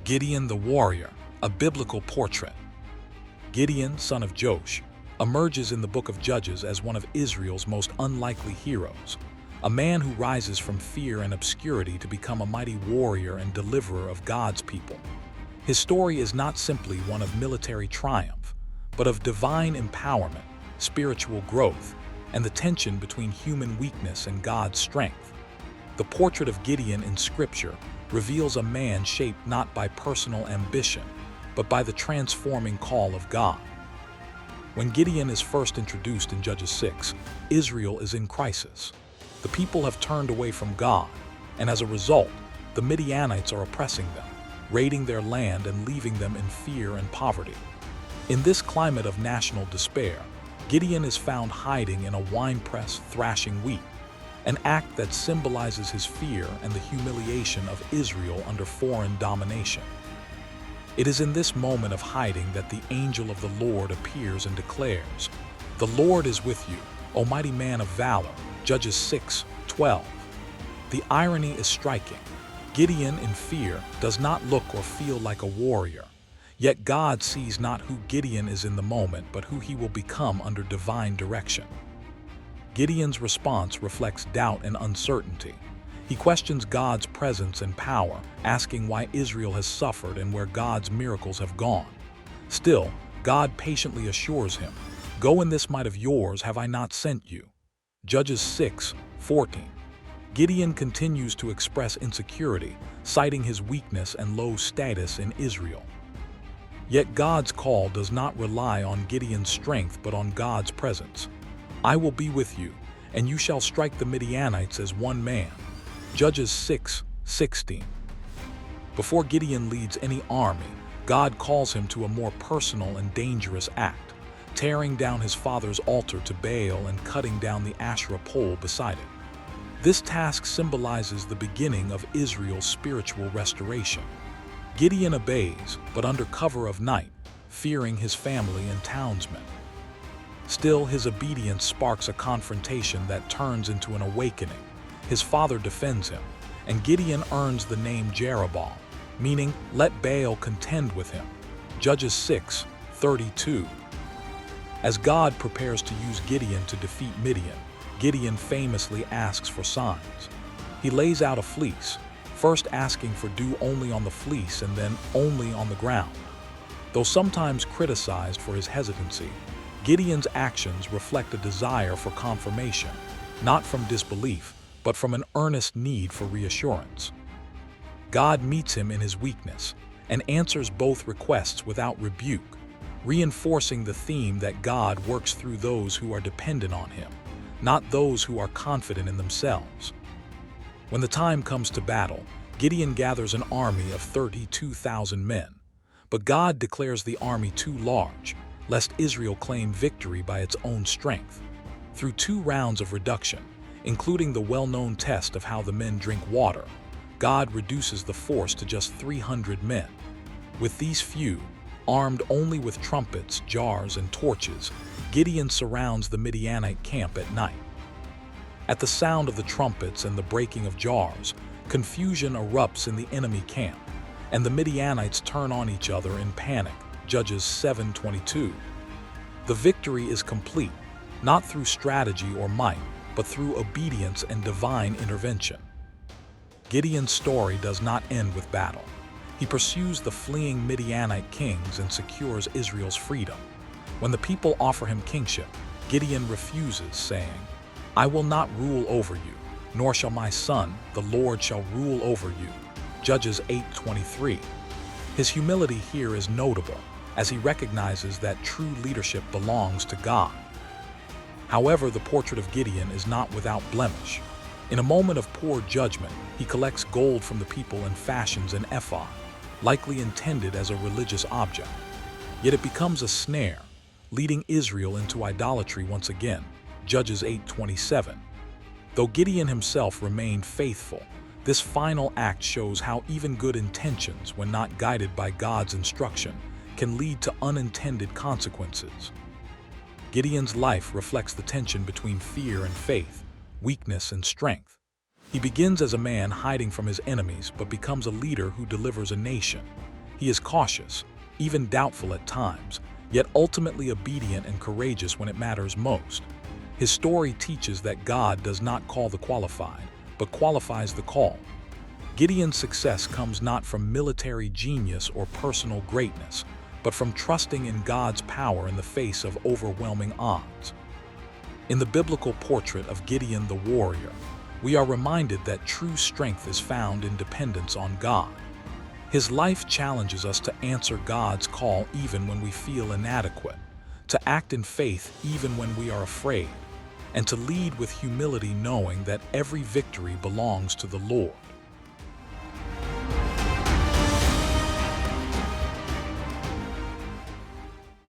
Gideon the Warrior, a biblical portrait. Gideon, son of Joash, emerges in the book of Judges as one of Israel's most unlikely heroes, a man who rises from fear and obscurity to become a mighty warrior and deliverer of God's people. His story is not simply one of military triumph, but of divine empowerment, spiritual growth, and the tension between human weakness and God's strength. The portrait of Gideon in Scripture reveals a man shaped not by personal ambition, but by the transforming call of God. When Gideon is first introduced in Judges 6, Israel is in crisis. The people have turned away from God, and as a result, the Midianites are oppressing them, raiding their land and leaving them in fear and poverty. In this climate of national despair, Gideon is found hiding in a winepress thrashing wheat, an act that symbolizes his fear and the humiliation of Israel under foreign domination. It is in this moment of hiding that the angel of the Lord appears and declares, "The Lord is with you, O mighty man of valor," Judges 6:12. The irony is striking. Gideon, in fear, does not look or feel like a warrior. Yet God sees not who Gideon is in the moment, but who he will become under divine direction. Gideon's response reflects doubt and uncertainty. He questions God's presence and power, asking why Israel has suffered and where God's miracles have gone. Still, God patiently assures him, "Go in this might of yours have I not sent you." Judges 6:14. Gideon continues to express insecurity, citing his weakness and low status in Israel. Yet God's call does not rely on Gideon's strength but on God's presence. "I will be with you, and you shall strike the Midianites as one man." Judges 6:16. Before Gideon leads any army, God calls him to a more personal and dangerous act, tearing down his father's altar to Baal and cutting down the Asherah pole beside it. This task symbolizes the beginning of Israel's spiritual restoration. Gideon obeys, but under cover of night, fearing his family and townsmen. Still, his obedience sparks a confrontation that turns into an awakening. His father defends him, and Gideon earns the name Jerubbaal, meaning "let Baal contend with him." Judges 6:32. As God prepares to use Gideon to defeat Midian, Gideon famously asks for signs. He lays out a fleece, first asking for dew only on the fleece and then only on the ground. Though sometimes criticized for his hesitancy, Gideon's actions reflect a desire for confirmation, not from disbelief, but from an earnest need for reassurance. God meets him in his weakness and answers both requests without rebuke, reinforcing the theme that God works through those who are dependent on him, not those who are confident in themselves. When the time comes to battle, Gideon gathers an army of 32,000 men, but God declares the army too large, lest Israel claim victory by its own strength. Through 2 rounds of reduction, including the well-known test of how the men drink water, God reduces the force to just 300 men. With these few, armed only with trumpets, jars, and torches, Gideon surrounds the Midianite camp at night. At the sound of the trumpets and the breaking of jars, confusion erupts in the enemy camp, and the Midianites turn on each other in panic. Judges 7:22. The victory is complete, not through strategy or might, but through obedience and divine intervention. Gideon's story does not end with battle. He pursues the fleeing Midianite kings and secures Israel's freedom. When the people offer him kingship, Gideon refuses, saying, "I will not rule over you, nor shall my son, the Lord, shall rule over you." Judges 8:23. His humility here is notable, as he recognizes that true leadership belongs to God. However, the portrait of Gideon is not without blemish. In a moment of poor judgment, he collects gold from the people and fashions an ephod, likely intended as a religious object. Yet it becomes a snare, leading Israel into idolatry once again. Judges 8:27. Though Gideon himself remained faithful, this final act shows how even good intentions, when not guided by God's instruction, can lead to unintended consequences. Gideon's life reflects the tension between fear and faith, weakness and strength. He begins as a man hiding from his enemies, but becomes a leader who delivers a nation. He is cautious, even doubtful at times, yet ultimately obedient and courageous when it matters most. His story teaches that God does not call the qualified, but qualifies the called. Gideon's success comes not from military genius or personal greatness, but from trusting in God's power in the face of overwhelming odds. In the biblical portrait of Gideon the Warrior, we are reminded that true strength is found in dependence on God. His life challenges us to answer God's call even when we feel inadequate, to act in faith even when we are afraid, and to lead with humility knowing that every victory belongs to the Lord.